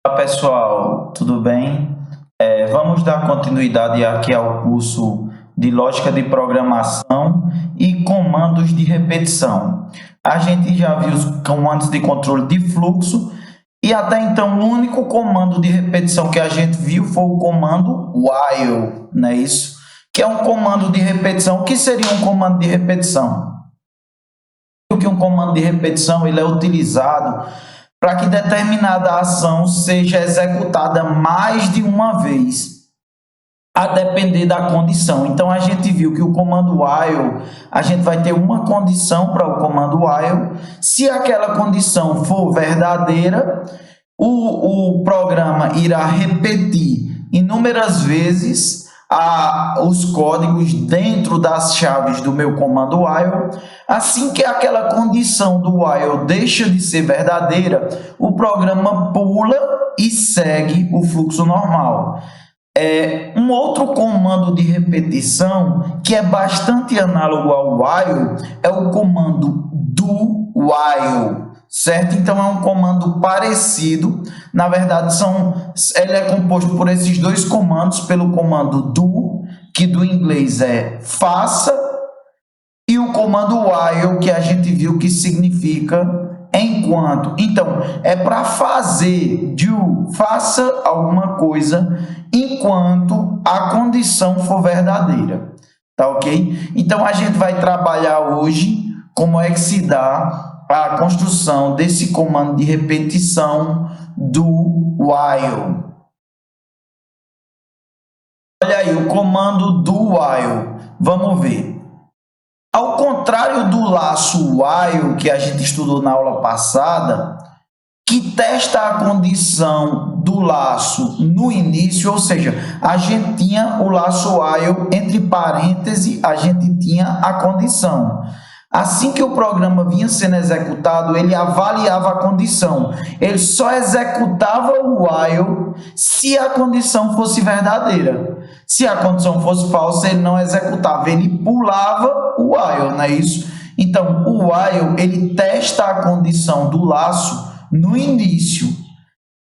Olá pessoal, tudo bem? Vamos dar continuidade aqui ao curso de Lógica de Programação e Comandos de Repetição. A gente já viu os comandos de controle de fluxo e até então o único comando de repetição que a gente viu foi o comando while, não é isso? Que é um comando de repetição. O que seria um comando de repetição? Que um comando de repetição ele é utilizado para que determinada ação seja executada mais de uma vez, a depender da condição. Então, a gente viu que o comando while, a gente vai ter uma condição para o comando while. Se aquela condição for verdadeira, o programa irá repetir inúmeras vezes os códigos dentro das chaves do meu comando while. Assim que aquela condição do while deixa de ser verdadeira, o programa pula e segue o fluxo normal. Um outro comando de repetição que é bastante análogo ao while é o comando do while, certo? Então é um comando parecido. Na verdade, ele é composto por esses dois comandos, pelo comando do, que do inglês é faça, e o comando while, que a gente viu que significa enquanto. Então, é para fazer, faça alguma coisa enquanto a condição for verdadeira, tá ok? Então, a gente vai trabalhar hoje como é que se dá a construção desse comando de repetição do while. Olha aí, o comando do while. Vamos ver. Ao contrário do laço while que a gente estudou na aula passada, que testa a condição do laço no início, ou seja, a gente tinha o laço while, entre parênteses, a gente tinha a condição. Assim que o programa vinha sendo executado, ele avaliava a condição. Ele só executava o while se a condição fosse verdadeira. Se a condição fosse falsa, ele não executava, ele pulava o while, não é isso? Então, o while, ele testa a condição do laço no início.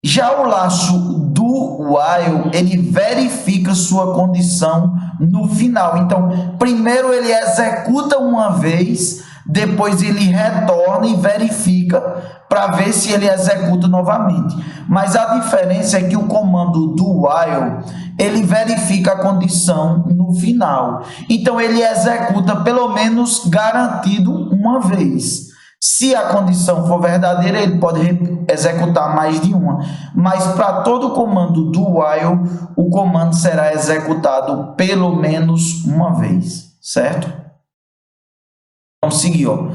Já o laço do while, ele verifica sua condição no final. Então, primeiro ele executa uma vez, depois ele retorna e verifica para ver se ele executa novamente. Mas a diferença é que o comando do while, ele verifica a condição no final. Então, ele executa pelo menos garantido uma vez. Se a condição for verdadeira, ele pode executar mais de uma. Mas para todo comando do while, o comando será executado pelo menos uma vez, certo? Vamos seguir, ó.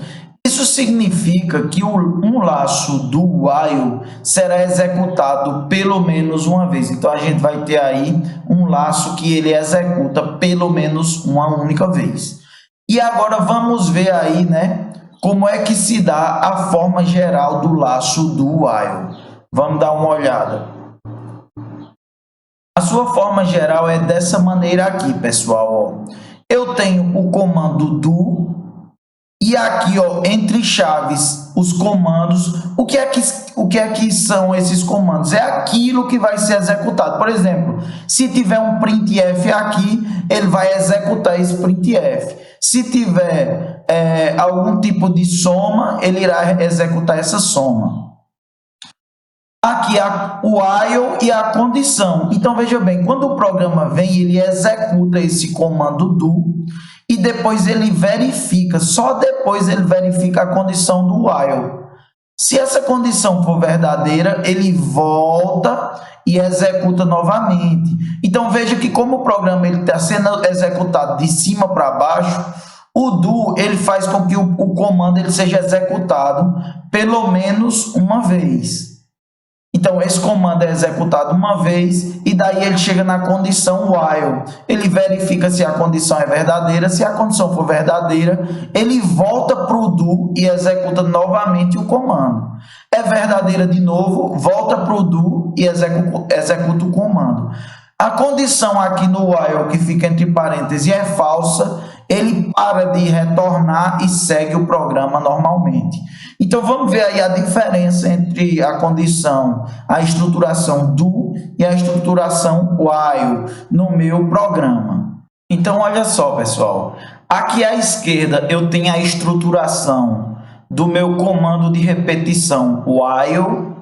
Isso significa que um laço do while será executado pelo menos uma vez. Então, a gente vai ter aí um laço que ele executa pelo menos uma única vez. E agora vamos ver aí, né, como é que se dá a forma geral do laço do while. Vamos dar uma olhada. A sua forma geral é dessa maneira aqui, pessoal. Ó. Eu tenho o comando do, e aqui, ó, entre chaves, os comandos. O que é que são esses comandos? É aquilo que vai ser executado. Por exemplo, se tiver um printf aqui, ele vai executar esse printf. Se tiver algum tipo de soma, ele irá executar essa soma. Aqui o while e a condição. Então, veja bem, quando o programa vem, ele executa esse comando do e depois ele verifica, só depois ele verifica a condição do while. Se essa condição for verdadeira, ele volta e executa novamente. Então, veja que como o programa está sendo executado de cima para baixo, o do ele faz com que o comando ele seja executado pelo menos uma vez. Então, esse comando é executado uma vez e daí ele chega na condição while. Ele verifica se a condição é verdadeira. Se a condição for verdadeira, ele volta para o do e executa novamente o comando. É verdadeira de novo, volta para o do e executa o comando. A condição aqui no while, que fica entre parênteses, é falsa. ele para de retornar e segue o programa normalmente. Então vamos ver aí a diferença entre a condição, a estruturação do e a estruturação while no meu programa. Então olha só, pessoal, aqui à esquerda eu tenho a estruturação do meu comando de repetição while,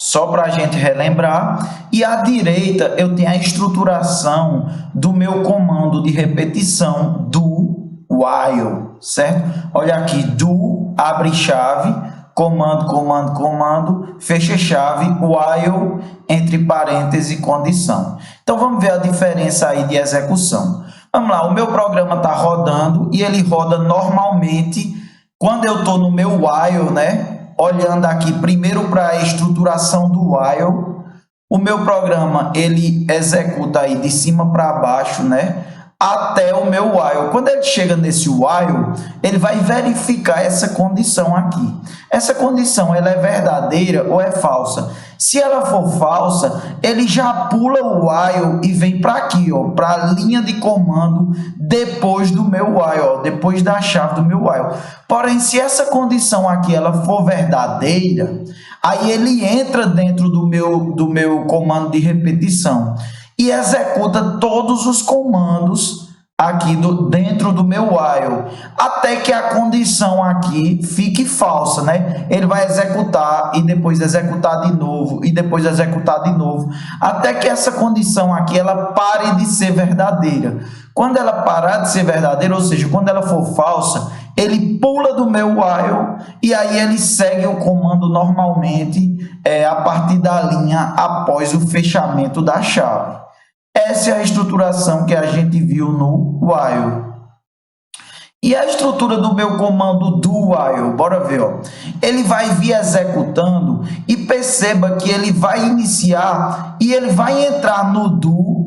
só para a gente relembrar, e à direita eu tenho a estruturação do meu comando de repetição do while, certo? Olha aqui, do, abre chave, comando, comando, comando, fecha chave, while, entre parênteses, condição. Então vamos ver a diferença aí de execução. Vamos lá, o meu programa está rodando e ele roda normalmente quando eu estou no meu while, né? Olhando aqui primeiro para a estruturação do while, o meu programa ele executa aí de cima para baixo, né? Até o meu while. Quando ele chega nesse while, ele vai verificar essa condição aqui. Essa condição ela é verdadeira ou é falsa? Se ela for falsa, ele já pula o while e vem para aqui, ó, para a linha de comando depois do meu while, ó, depois da chave do meu while. Porém, se essa condição aqui ela for verdadeira, aí ele entra dentro do meu comando de repetição e executa todos os comandos aqui dentro do meu while, até que a condição aqui fique falsa, né? Ele vai executar e depois executar de novo e depois executar de novo, até que essa condição aqui ela pare de ser verdadeira. Quando ela parar de ser verdadeira, ou seja, quando ela for falsa, ele pula do meu while e aí ele segue o comando normalmente a partir da linha após o fechamento da chave. Essa é a estruturação que a gente viu no while. E a estrutura do meu comando do while, bora ver, ó. Ele vai vir executando e perceba que ele vai iniciar e ele vai entrar no do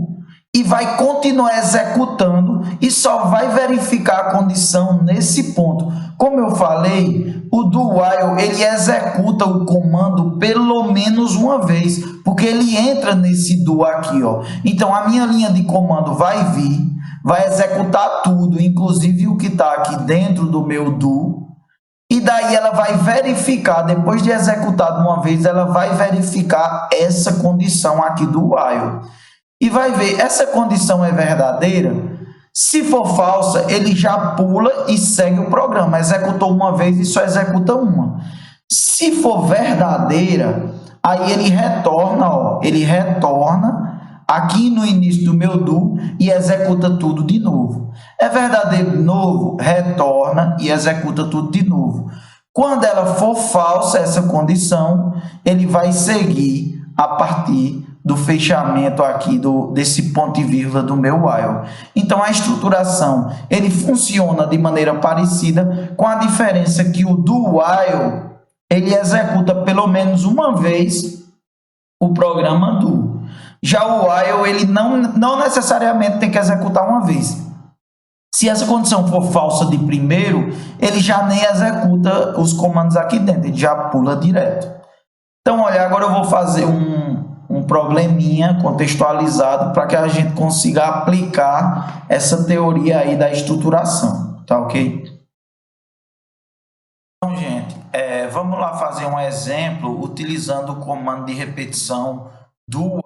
e vai continuar executando e só vai verificar a condição nesse ponto. Como eu falei, o do while ele executa o comando pelo menos uma vez, porque ele entra nesse do aqui, ó. Então a minha linha de comando vai vir, vai executar tudo, inclusive o que está aqui dentro do meu do, e daí ela vai verificar, depois de executado uma vez, ela vai verificar essa condição aqui do while. E vai ver, essa condição é verdadeira? Se for falsa, ele já pula e segue o programa. Executou uma vez e só executa uma. Se for verdadeira, aí ele retorna, ó, ele retorna aqui no início do meu do e executa tudo de novo. É verdadeiro de novo? Retorna e executa tudo de novo. Quando ela for falsa, essa condição, ele vai seguir a partir do fechamento aqui desse ponto e vírgula do meu while. Então a estruturação ele funciona de maneira parecida, com a diferença que o do while ele executa pelo menos uma vez o programa do. Já o while ele não necessariamente tem que executar uma vez. Se essa condição for falsa de primeiro, ele já nem executa os comandos aqui dentro, ele já pula direto. Então, olha, agora eu vou fazer um probleminha contextualizado para que a gente consiga aplicar essa teoria aí da estruturação, tá ok? Então, gente, vamos lá fazer um exemplo utilizando o comando de repetição do while.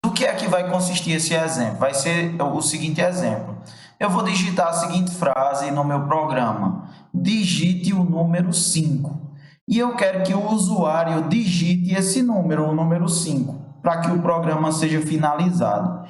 Do que é que vai consistir esse exemplo? Vai ser o seguinte exemplo. Eu vou digitar a seguinte frase no meu programa. Digite o número 5. E eu quero que o usuário digite esse número, o número 5, para que o programa seja finalizado.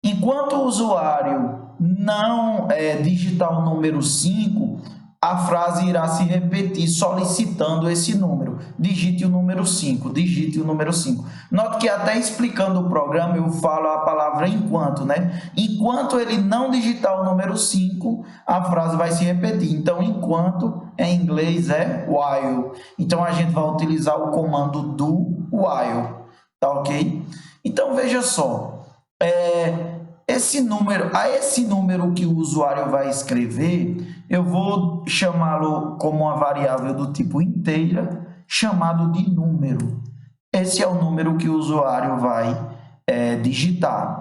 Enquanto o usuário não digitar o número 5, a frase irá se repetir solicitando esse número. Digite o número 5, digite o número 5. Note que até explicando o programa eu falo a palavra enquanto, né? Enquanto ele não digitar o número 5, a frase vai se repetir. Então, enquanto em inglês é while. Então, a gente vai utilizar o comando do while, tá ok? Então, veja só. Esse número que o usuário vai escrever, eu vou chamá-lo como uma variável do tipo inteira, chamado de número. Esse é o número que o usuário vai digitar.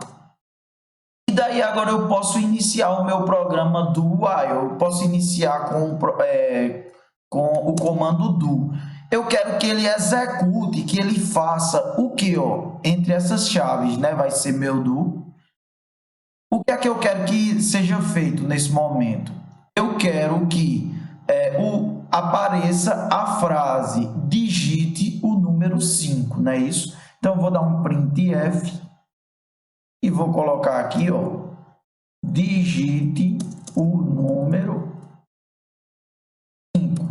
E daí agora eu posso iniciar o meu programa do while. Eu posso iniciar com o comando do. Eu quero que ele execute, que ele faça o que, ó, entre essas chaves, né? Vai ser meu do. O que é que eu quero que seja feito nesse momento? Eu quero que apareça a frase digite o número 5, não é isso? Então, eu vou dar um printf e vou colocar aqui, ó, digite o número 5,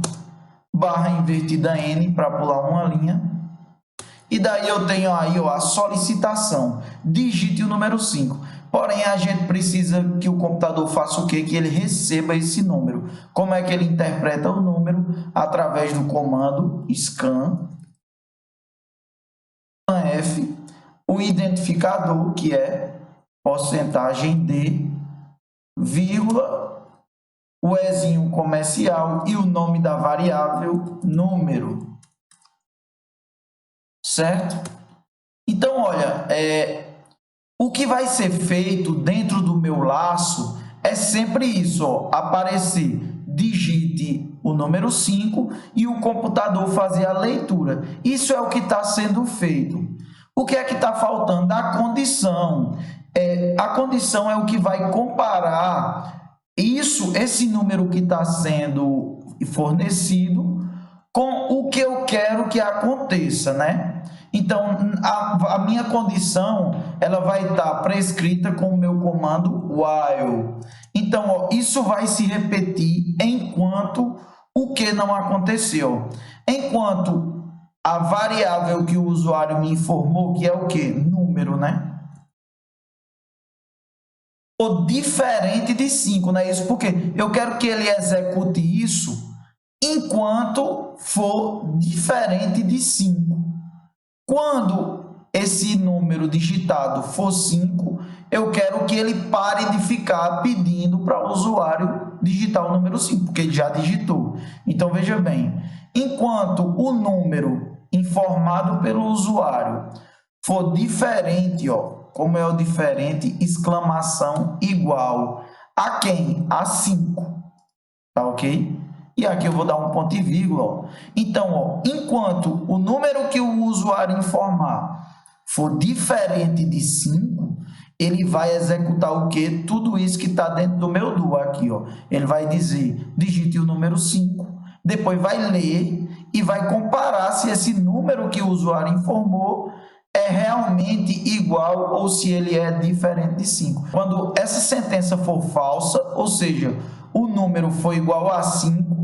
barra invertida N para pular uma linha. E daí eu tenho aí, ó, a solicitação, digite o número 5. Porém, a gente precisa que o computador faça o quê? Que ele receba esse número. Como é que ele interpreta o número? Através do comando scan F, o identificador, que é porcentagem D, vírgula, o Ezinho comercial e o nome da variável número. Certo? Então, olha, o que vai ser feito dentro do meu laço é sempre isso, ó, aparecer, digite o número 5 e o computador fazer a leitura. Isso é o que está sendo feito. O que é que está faltando? A condição. A condição é o que vai comparar esse número que está sendo fornecido com o que eu quero que aconteça, né? Então, a minha condição, ela vai estar prescrita com o meu comando while. Então, ó, isso vai se repetir enquanto o que não aconteceu. Enquanto a variável que o usuário me informou, que é o quê? Número, né? Ou diferente de 5, não é isso? Porque eu quero que ele execute isso enquanto for diferente de 5. Quando esse número digitado for 5, eu quero que ele pare de ficar pedindo para o usuário digitar o número 5, porque ele já digitou. Então, veja bem, enquanto o número informado pelo usuário for diferente, ó, como é o diferente, exclamação igual a quem? A 5, tá ok? E aqui eu vou dar um ponto e vírgula. Ó. Então, ó, enquanto o número que o usuário informar for diferente de 5, ele vai executar o quê? Tudo isso que está dentro do meu do aqui. Ó. Ele vai dizer, digite o número 5, depois vai ler e vai comparar se esse número que o usuário informou é realmente igual ou se ele é diferente de 5. Quando essa sentença for falsa, ou seja, o número for igual a 5,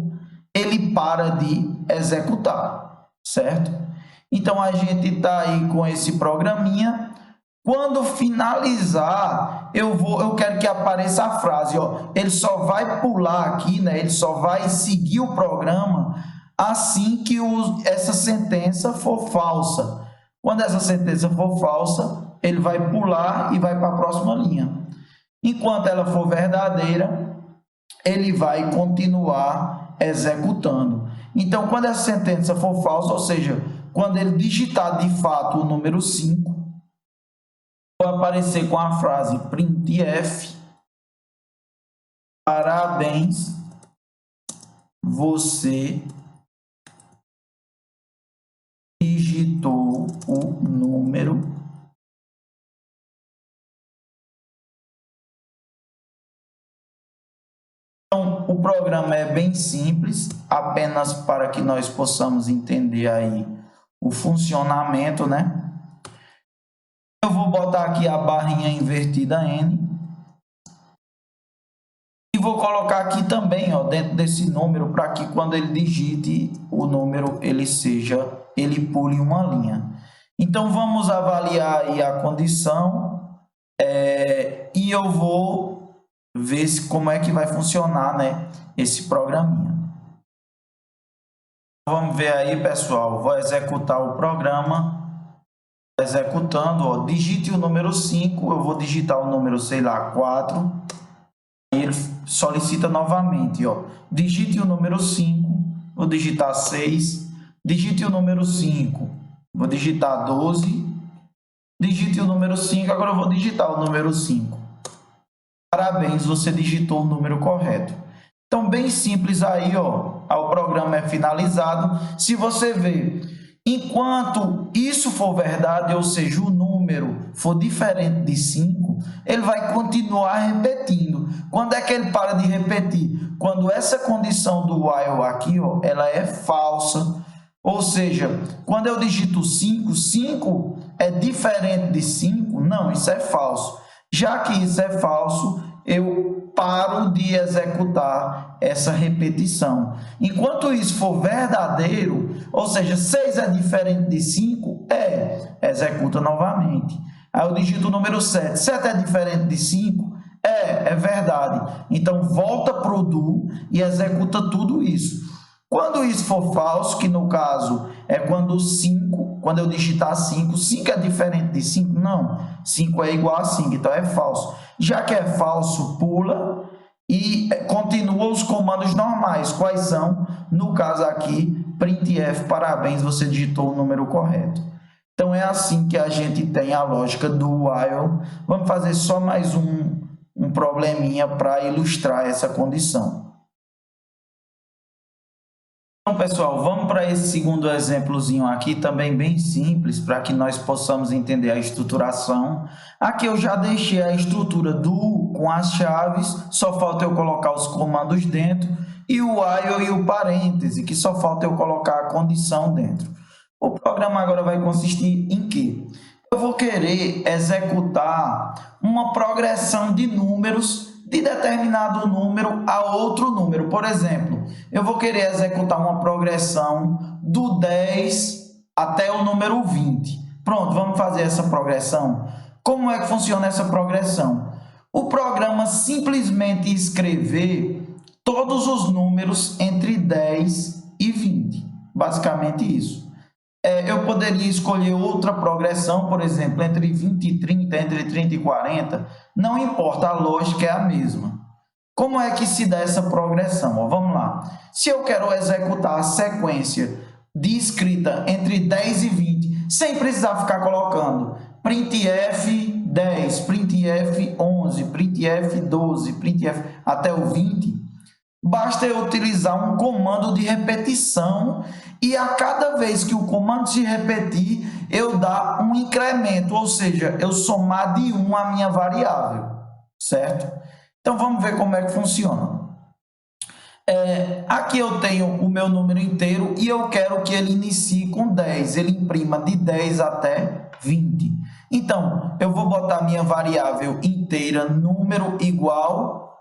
ele para de executar, certo? Então, a gente está aí com esse programinha. Quando finalizar, eu quero que apareça a frase, ó, ele só vai pular aqui, né? Ele só vai seguir o programa assim que essa sentença for falsa. Quando essa sentença for falsa, ele vai pular e vai para a próxima linha. Enquanto ela for verdadeira, ele vai continuar executando. Então, quando essa sentença for falsa, ou seja, quando ele digitar de fato o número 5, vai aparecer com a frase printf, parabéns, você digitou o número . Então, o programa é bem simples, apenas para que nós possamos entender aí o funcionamento, né? Eu vou botar aqui a barrinha invertida N e vou colocar aqui também, ó, dentro desse número, para que quando ele digite o número, ele pule uma linha. Então, vamos avaliar aí a condição e eu vou ver como é que vai funcionar, né, esse programinha. Vamos ver aí, pessoal. Vou executar o programa. Executando, ó, digite o número 5. Eu vou digitar o número, sei lá, 4. E ele solicita novamente, ó, digite o número 5. Vou digitar 6. Digite o número 5. Vou digitar 12. Digite o número 5. Agora eu vou digitar o número 5. parabéns, você digitou o número correto. Então, bem simples aí, ó, o programa é finalizado. Se você ver, enquanto isso for verdade, ou seja, o número for diferente de 5, ele vai continuar repetindo. Quando é que ele para de repetir? Quando essa condição do while aqui, ó, ela é falsa. Ou seja, quando eu digito 5, 5 é diferente de 5? Não, isso é falso. Já que isso é falso, eu paro de executar essa repetição. Enquanto isso for verdadeiro, ou seja, 6 é diferente de 5, executa novamente. Aí eu digito o número 7. 7 é diferente de 5? É verdade. Então, volta para o do e executa tudo isso. Quando isso for falso, que no caso é quando 5, quando eu digitar 5, 5 é diferente de 5? Não, 5 é igual a 5, então é falso. Já que é falso, pula e continua os comandos normais. Quais são? No caso aqui, printf, parabéns, você digitou o número correto. Então é assim que a gente tem a lógica do while. Vamos fazer só mais um probleminha para ilustrar essa condição. Então, pessoal, vamos para esse segundo exemplozinho aqui, também bem simples, para que nós possamos entender a estruturação. Aqui eu já deixei a estrutura do com as chaves, só falta eu colocar os comandos dentro, e o while e o parêntese, que só falta eu colocar a condição dentro. O programa agora vai consistir em quê? Eu vou querer executar uma progressão de números de determinado número a outro número. Por exemplo, eu vou querer executar uma progressão do 10 até o número 20. Pronto, vamos fazer essa progressão. Como é que funciona essa progressão? O programa simplesmente escrever todos os números entre 10 e 20. Basicamente isso. Eu poderia escolher outra progressão, por exemplo, entre 20 e 30, entre 30 e 40. Não importa, a lógica é a mesma. Como é que se dá essa progressão? Vamos lá. Se eu quero executar a sequência de escrita entre 10 e 20, sem precisar ficar colocando printf 10, printf 11, printf 12, printf até o 20, basta eu utilizar um comando de repetição e a cada vez que o comando se repetir, eu dar um incremento, ou seja, eu somar de 1 a minha variável, certo? Então, vamos ver como é que funciona. Aqui eu tenho o meu número inteiro e eu quero que ele inicie com 10, ele imprima de 10 até 20. Então, eu vou botar minha variável inteira, número igual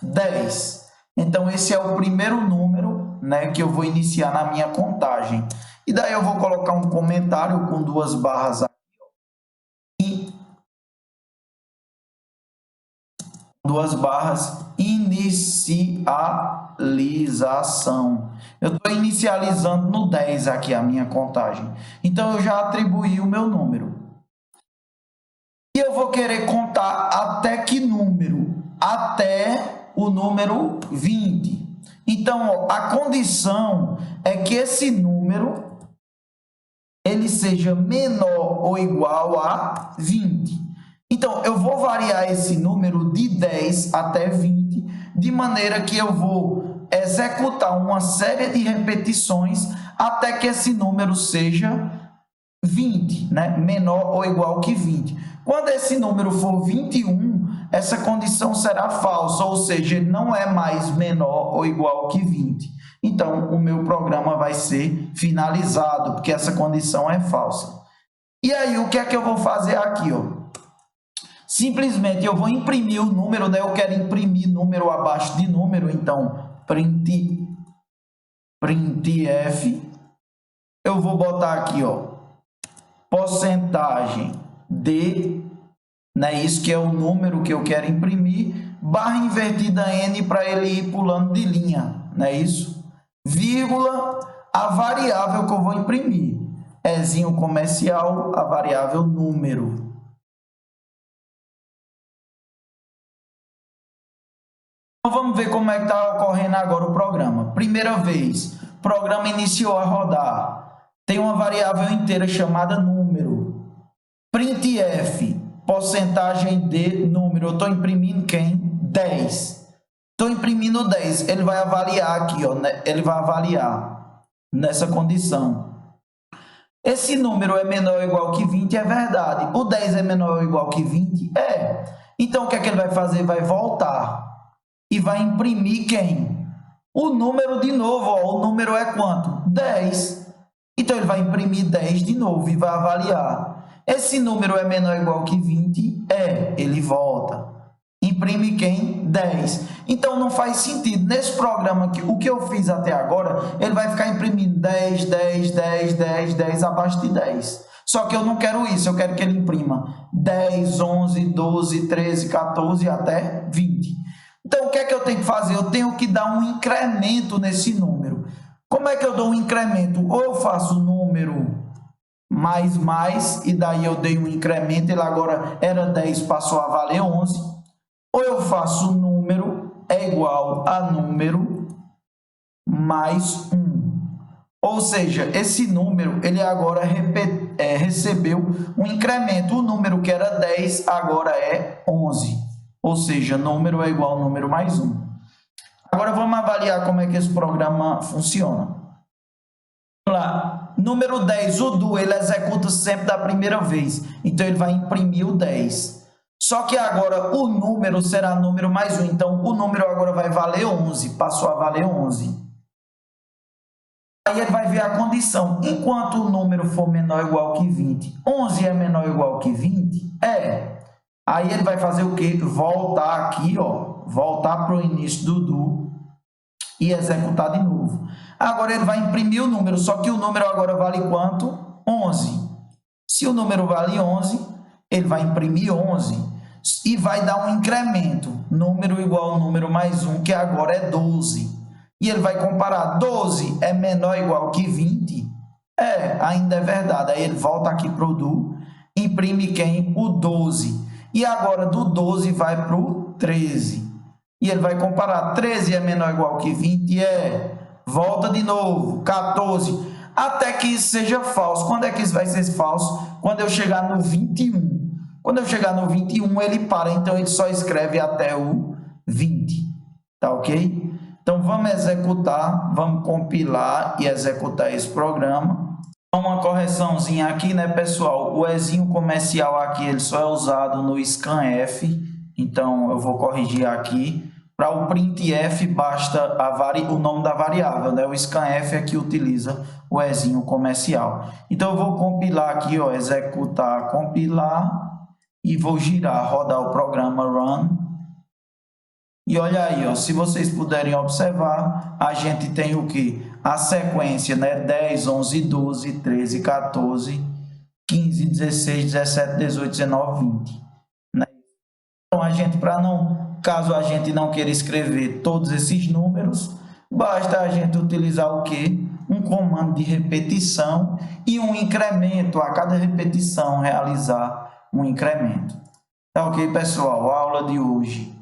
10. Então, esse é o primeiro número, né, que eu vou iniciar na minha contagem. E daí eu vou colocar um comentário com 2 barras aqui. E 2 barras, inicialização. Eu estou inicializando no 10 aqui a minha contagem. Então, eu já atribuí o meu número. E eu vou querer contar até que número? Até o número 20. Então, a condição é que esse número ele seja menor ou igual a 20. Então, eu vou variar esse número de 10 até 20, de maneira que eu vou executar uma série de repetições até que esse número seja 20, né? Menor ou igual que 20. Quando esse número for 21, essa condição será falsa, ou seja, ele não é mais menor ou igual que 20. Então, o meu programa vai ser finalizado, porque essa condição é falsa. E aí, o que é que eu vou fazer aqui? Simplesmente, eu vou imprimir o número, né? Eu quero imprimir número abaixo de número, então, printf, eu vou botar aqui, porcentagem de, né, isso que é o número que eu quero imprimir, barra invertida N para ele ir pulando de linha, não é isso? Vírgula, a variável que eu vou imprimir, Ezinho comercial, a variável número. Então, vamos ver como é que está ocorrendo agora o programa. Primeira vez, o programa iniciou a rodar. Tem uma variável inteira chamada número. Printf, porcentagem de número. Eu estou imprimindo quem? 10. Estou imprimindo 10. Ele vai avaliar aqui, ó, né? Ele vai avaliar nessa condição. Esse número é menor ou igual que 20, é verdade. O 10 é menor ou igual que 20? É. Então, o que é que ele vai fazer? Vai voltar e vai imprimir quem? O número de novo. Ó. O número é quanto? 10. Então, ele vai imprimir 10 de novo e vai avaliar. Esse número é menor ou igual que 20? É. Ele volta. Imprime quem? 10. Então, não faz sentido. Nesse programa aqui, o que eu fiz até agora, ele vai ficar imprimindo 10, 10, 10, 10, 10, abaixo de 10. Só que eu não quero isso. Eu quero que ele imprima 10, 11, 12, 13, 14 até 20. Então, o que é que eu tenho que fazer? Eu tenho que dar um incremento nesse número. Como é que eu dou um incremento? Ou eu faço o número mais, e daí eu dei um incremento, ele agora era 10, passou a valer 11. Ou eu faço o número é igual a número mais 1. Ou seja, esse número, ele agora recebeu um incremento. O número que era 10 agora é 11. Ou seja, número é igual a número mais 1. Agora vamos avaliar como é que esse programa funciona. Vamos lá. Número 10, o do, ele executa sempre da primeira vez. Então, ele vai imprimir o 10. Só que agora o número será número mais 1. Então, o número agora vai valer 11. Passou a valer 11. Aí ele vai ver a condição. Enquanto o número for menor ou igual que 20, 11 é menor ou igual que 20? É. Aí ele vai fazer o quê? Voltar aqui, ó. Voltar para o início do do e executar de novo. Agora ele vai imprimir o número. Só que o número agora vale quanto? 11. Se o número vale 11, ele vai imprimir 11 e vai dar um incremento. Número igual ao número mais 1, que agora é 12. E ele vai comparar, 12 é menor ou igual que 20? É, ainda é verdade. Aí ele volta aqui para o do, imprime quem? O 12. E agora do 12 vai para o 13. E ele vai comparar, 13 é menor ou igual que 20? É. Volta de novo, 14. Até que isso seja falso. Quando é que isso vai ser falso? Quando eu chegar no 21. Quando eu chegar no 21, ele para. Então, ele só escreve até o 20. Tá ok? Então, vamos executar, vamos compilar e executar esse programa. Uma correçãozinha aqui, né, pessoal? O Ezinho comercial aqui, ele só é usado no scanf. Então, eu vou corrigir aqui. Para o printf, basta o nome da variável, né? O scanf é que utiliza o Ezinho comercial. Então, eu vou compilar aqui, ó, executar, compilar, e vou girar, rodar o programa run. E olha aí, ó, se vocês puderem observar, a gente tem o que? A sequência, né? 10, 11, 12, 13, 14, 15, 16, 17, 18, 19, 20. Né? Então, a gente, caso a gente não queira escrever todos esses números, basta a gente utilizar o quê? Um comando de repetição e um incremento. A cada repetição, realizar um incremento. Tá ok, pessoal? A aula de hoje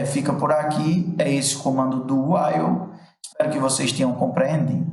fica por aqui. É esse comando do while. Espero que vocês tenham compreendido.